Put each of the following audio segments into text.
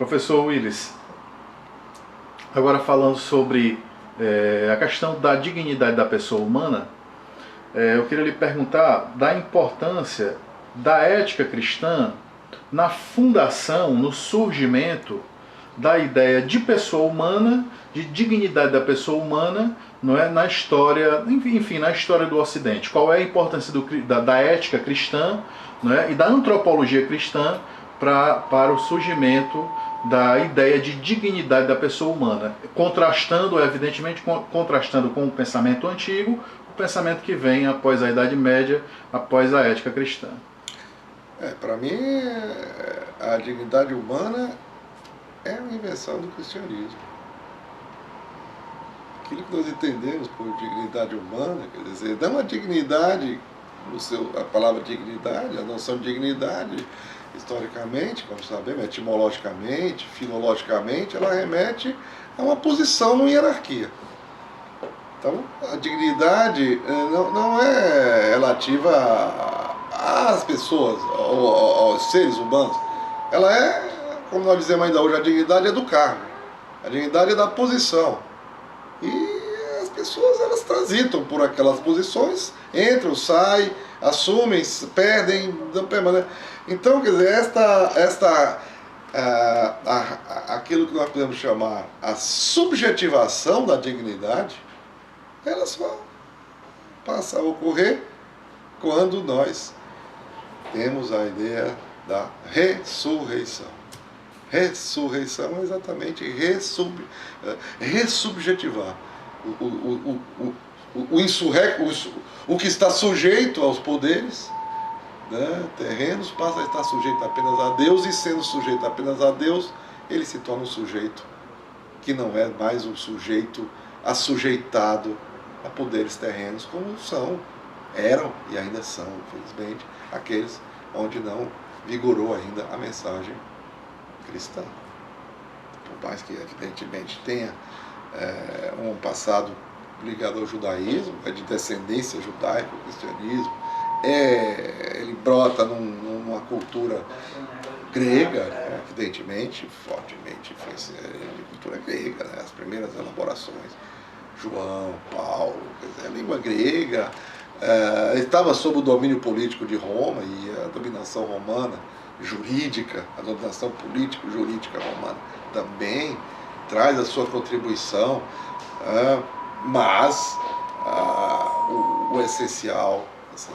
Professor Willis, agora falando sobre a questão da dignidade da pessoa humana, eu queria lhe perguntar da importância da ética cristã na fundação, no surgimento da ideia de pessoa humana, de dignidade da pessoa humana, não é, na história, enfim, na história do Ocidente. Qual é a importância da ética cristã, não é, e da antropologia cristã para o surgimento da ideia de dignidade da pessoa humana, contrastando, evidentemente, contrastando com o pensamento antigo, o pensamento que vem após a Idade Média, após a ética cristã. Para mim, a dignidade humana é uma invenção do cristianismo. Aquilo que nós entendemos por dignidade humana, quer dizer, dá uma dignidade, a palavra dignidade, a noção de dignidade, historicamente, como sabemos, etimologicamente, filologicamente, ela remete a uma posição numa hierarquia. Então, a dignidade não é relativa às pessoas, aos seres humanos. Ela é, como nós dizemos ainda hoje, a dignidade é do cargo, a dignidade é da posição. E as pessoas, elas transitam por aquelas posições, entram, saem, assumem, perdem, não permanecem. Então, quer dizer, aquilo que nós podemos chamar a subjetivação da dignidade, ela só passa a ocorrer quando nós temos a ideia da ressurreição. Ressurreição é exatamente ressubjetivar. O que está sujeito aos poderes, né, terrenos, passa a estar sujeito apenas a Deus, e sendo sujeito apenas a Deus, ele se torna um sujeito que não é mais um sujeito assujeitado a poderes terrenos, como eram e ainda são, infelizmente, aqueles onde não vigorou ainda a mensagem cristã. Por mais que, evidentemente, tenha um passado ligado ao judaísmo, é de descendência judaica, o cristianismo, ele brota numa cultura grega, né, evidentemente, fortemente de cultura grega, né, as primeiras elaborações, João, Paulo, quer dizer, a língua grega estava sob o domínio político de Roma, e a dominação romana jurídica, a dominação político-jurídica romana também traz a sua contribuição, mas o essencial, assim,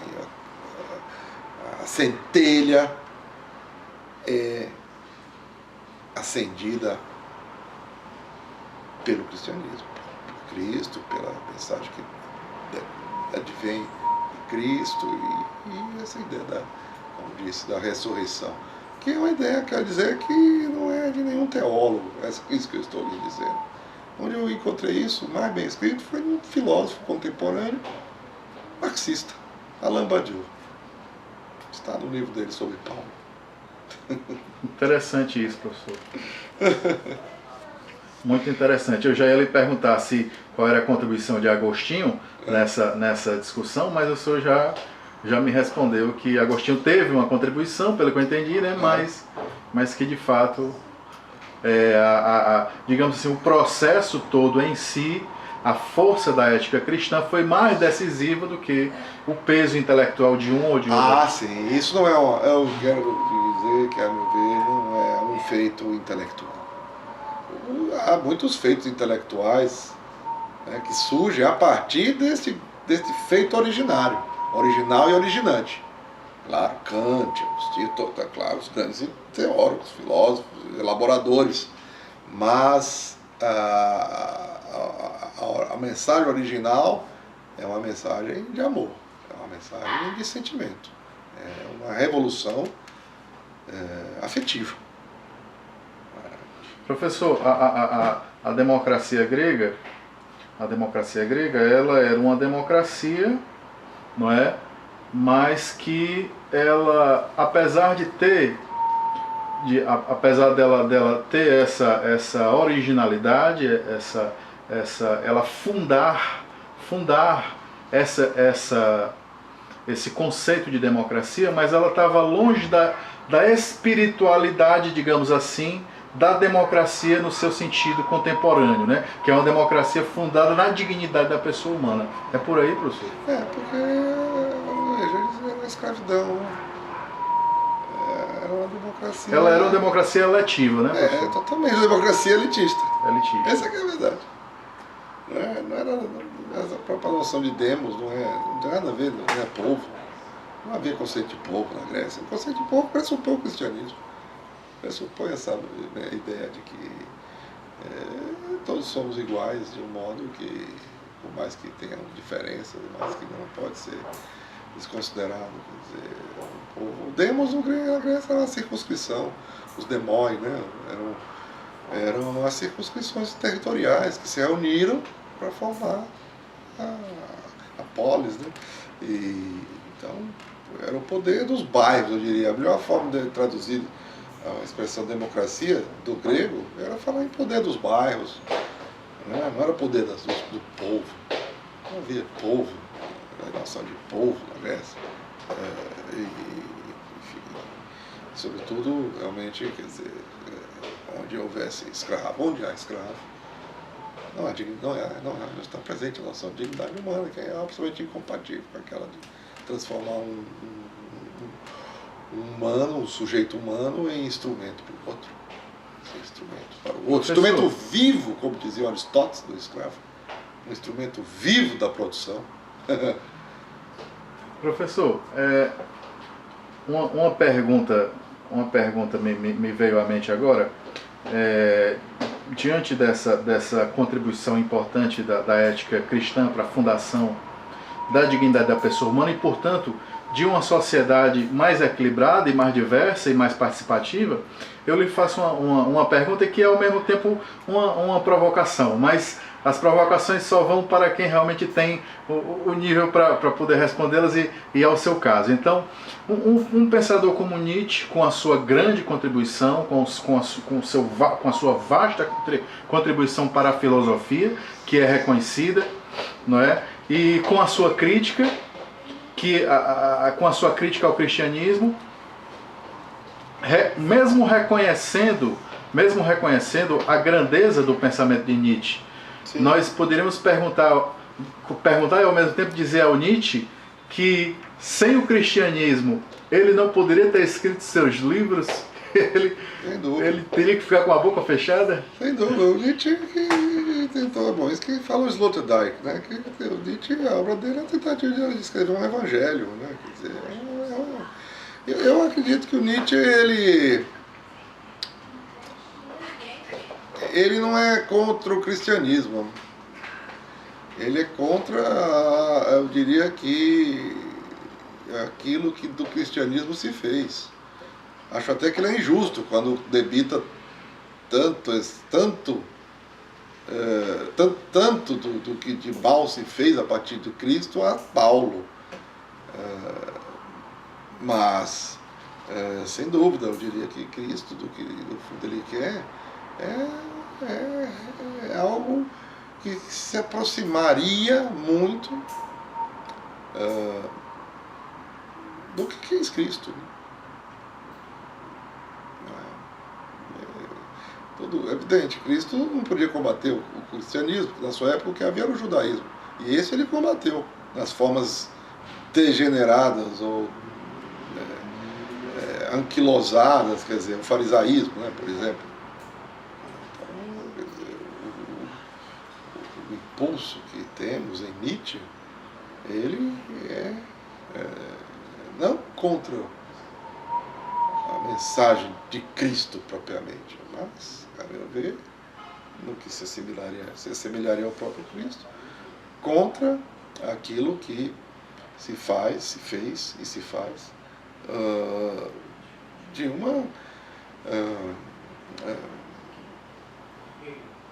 a centelha é acendida pelo cristianismo, por Cristo, pela mensagem que advém de Cristo, e essa ideia como disse, da ressurreição, que é uma ideia, quer dizer, que não é de nenhum teólogo, é isso que eu estou lhe dizendo. Onde eu encontrei isso mais bem escrito foi num filósofo contemporâneo marxista, Alain Badiou. Está no livro dele sobre Paulo. Interessante isso, professor. Muito interessante. Eu já ia lhe perguntar qual era a contribuição de Agostinho nessa discussão, mas o senhor já me respondeu que Agostinho teve uma contribuição, pelo que eu entendi, né? Mas que de fato, digamos assim, o processo todo em si, a força da ética cristã foi mais decisiva do que o peso intelectual de um ou de outro. Sim, isso não eu quero dizer que, a meu ver, não é um feito intelectual. Há muitos feitos intelectuais, né, que surgem a partir desse feito original e originante. Claro, Kant, claro, os grandes teóricos, filósofos, elaboradores, mas a mensagem original é uma mensagem de amor, é uma mensagem de sentimento, é uma revolução afetiva. Professor, a democracia grega, ela era uma democracia, não é? Mas que ela, apesar dela ter essa originalidade, ela fundar esse conceito de democracia, mas ela estava longe da espiritualidade, digamos assim, da democracia no seu sentido contemporâneo, né? Que é uma democracia fundada na dignidade da pessoa humana. É por aí, professor? Porque veja, a escravidão era uma democracia. Ela era uma democracia eletiva, né, professor? Totalmente uma democracia elitista. Elitista. Essa que é a verdade. Não era essa própria noção de demos, não tem nada a ver, não é povo. Não havia conceito de povo na Grécia. O conceito de povo pressupõe o cristianismo. Pressupõe essa ideia de que todos somos iguais de um modo que, por mais que tenham diferenças, mas que não pode ser desconsiderado. Quer dizer, o demos na Grécia era uma circunscrição. Os demói, né, eram as circunscrições territoriais que se reuniram para formar a polis, né? Então, era o poder dos bairros, eu diria. A melhor forma de traduzir a expressão democracia do grego era falar em poder dos bairros, né? Não era poder do povo. Não havia povo, a noção de povo na Grécia. Enfim, sobretudo, realmente, quer dizer, onde houvesse escravo, onde há escravo, não está presente a noção de dignidade humana, que é absolutamente incompatível com aquela de transformar um humano, um sujeito humano, em instrumento para o outro. Instrumento para o outro. Instrumento vivo, como dizia Aristóteles do escravo. Um instrumento vivo da produção. Professor, uma pergunta me veio à mente agora. Diante dessa contribuição importante da ética cristã para a fundação da dignidade da pessoa humana e, portanto, de uma sociedade mais equilibrada e mais diversa e mais participativa, eu lhe faço uma pergunta que é ao mesmo tempo uma provocação, mas as provocações só vão para quem realmente tem o nível para poder respondê-las e ao seu caso. Então, um pensador como Nietzsche, com a sua grande contribuição, com a sua vasta contribuição para a filosofia, que é reconhecida, não é? E com a sua crítica, com a sua crítica ao cristianismo, mesmo reconhecendo a grandeza do pensamento de Nietzsche, sim, nós poderíamos perguntar e ao mesmo tempo dizer ao Nietzsche que sem o cristianismo ele não poderia ter escrito seus livros, ele teria que ficar com a boca fechada? Sem dúvida. O Nietzsche que tentou, bom, isso que fala o Sloterdijk, né? Que o Nietzsche, a obra dele é a tentativa de escrever um evangelho, né? Quer dizer, eu acredito que o Nietzsche, ele não é contra o cristianismo. Ele é contra, eu diria que, aquilo que do cristianismo se fez. Acho até que ele é injusto quando debita tanto do que de mal se fez a partir de Cristo a Paulo. Mas, sem dúvida, eu diria que Cristo, do que no fundo ele quer, é algo que se aproximaria muito do que quis Cristo. Tudo evidente, Cristo não podia combater o cristianismo, porque na sua época o que havia era o judaísmo. E esse ele combateu nas formas degeneradas ou anquilosadas, quer dizer, o farisaísmo, né, por exemplo. Então, quer dizer, o impulso que temos em Nietzsche, ele não contra a mensagem de Cristo propriamente, mas, a meu ver, no que se assemelharia ao próprio Cristo, contra aquilo que se faz, se fez e se faz de uma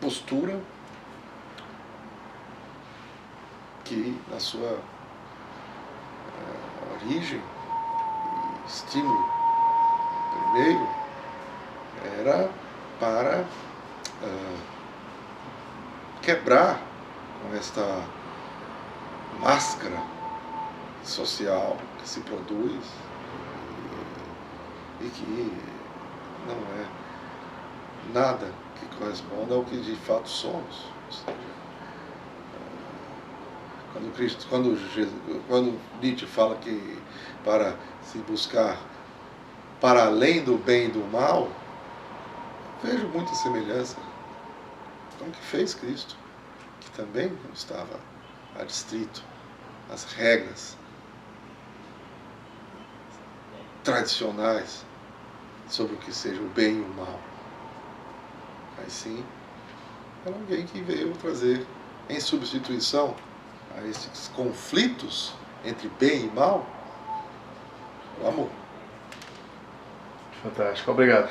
postura que, na sua origem e estímulo primeiro, era para quebrar com esta máscara social que se produz nada que corresponda ao que de fato somos. Quando Nietzsche fala que para se buscar para além do bem e do mal, vejo muita semelhança com o que fez Cristo, que também não estava adstrito às regras tradicionais sobre o que seja o bem e o mal. Mas sim, era alguém que veio trazer em substituição a esses conflitos entre bem e mal, o amor. Fantástico, obrigado.